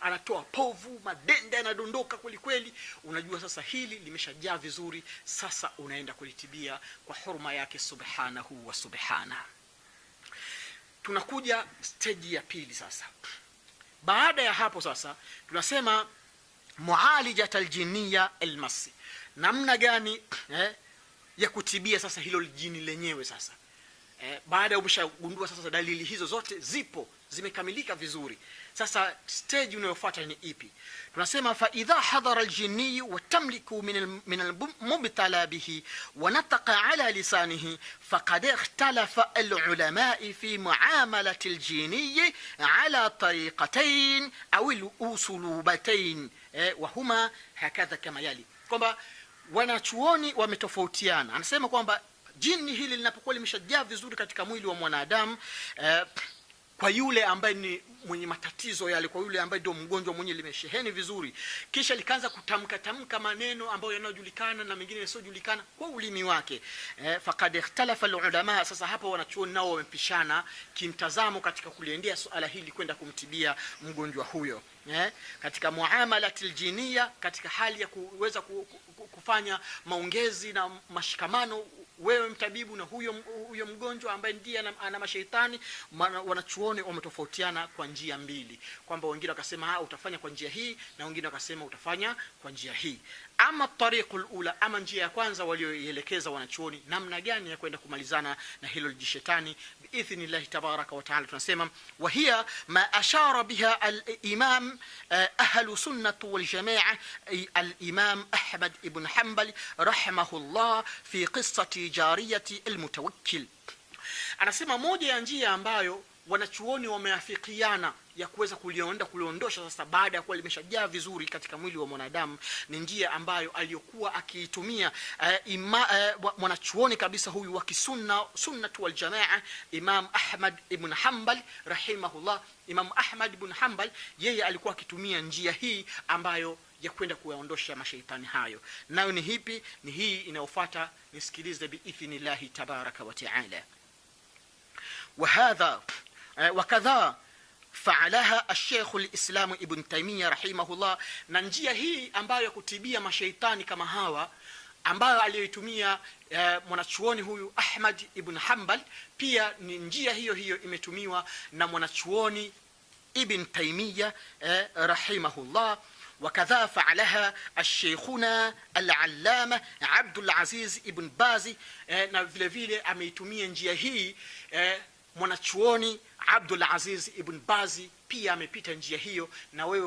anatoa povu, madenda yanadondoka kweli kweli, unajua sasa hili limeshajaa vizuri, sasa unaenda kulitibia kwa hurma yake subhanahu wa subhana. Tunakuja stage ya pili sasa. Baada ya hapo sasa tunasema mualijat aljinniya almasi, namna gani ya kutibia sasa hilo jini lenyewe sasa. Baada ya umeshagundua sasa dalili hizo zote zipo, zimekamilika vizuri, sasa stage unayofuata ni ipi? Tunasema fa idha hadara aljinni wa tamliku min almubtala bihi wa nataqa ala lisanihi faqad ikhtalafa alulama fi muamalati aljinni ala tariqatayn aw alusulubatain wa huma hakadha kama yali, kwamba wanachuoni wametofautiana. Anasema kwamba jini hili linapokuwa limeshajaa vizuri katika mwili wa mwanadamu, kwa yule ambaye ni mwenye matatizo yale, kwa yule ambaye ndio mgonjwa mwenye limesheheni vizuri, kisha likaanza kutamka maneno ambayo yanayojulikana na mengine yasiyojulikana kwa ulimi wake, faqad ikhtalafa alulama. Sasa hapo wanachuoni nao wamepishana kimtazamo katika kuliendea suala hili kwenda kumtibia mgonjwa huyo, katika muamalati aljiniya, katika hali ya kuweza kufanya maongezi na mashikamano wewe mtabibu na huyo mgonjwa ambaye ndiye ana mashaitani. Wanachuoni wametofautiana kwa njia mbili, kwamba wengine wakasema utafanya kwa njia hii na wengine wakasema utafanya kwa njia hii. Ama tariqul ula, ama njia ya kwanza walioielekeza wanachuoni namna gani ya kwenda kumalizana na hilo jishetani biidhnillah tabaraka wa taala, tunasema wa hiya ma ashara biha al-imam ahlu sunnah wal jamaa al-imam Ahmad ibn Hanbal rahimahullah fi qissati jariyati al-mutawakkil. Anasema moja ya njia ambayo wanachuoni wameafikiana ya kuweza kuliondosha sasa baada ya kuwa limeshajaa vizuri katika mwili wa mwanadamu ni njia ambayo aliyokuwa akiitumia mwanachuoni kabisa huyu wa sunnah wal jamaa Imam Ahmad ibn Hanbal rahimahullah. Imam Ahmad ibn Hanbal yeye alikuwa akitumia njia hii ambayo ya kwenda kuyaondosha mashaitani hayo. Nayo ni hipi? Ni hii inayofuata, nisikilize biidhnillah tabaraka wa taala. وهذا وكذا فعلها الشيخ الإسلام ابن تيمية رحمه الله. na njia hii ambayo ya kutibia mashaitani kama hawa ambayo aliyoitumia mwanachuoni huyu Ahmad ibn Hanbal, pia ni njia hiyo hiyo imetumiwa na mwanachuoni Ibn Taymiyyah rahimahullah. وكذا فعلها الشيخنا العلامة عبد العزيز ابن باز. na vile vile ameitumia njia hii mwanachuoni Abdul Aziz ibn Bazi, pia amepita njia hiyo, na wewe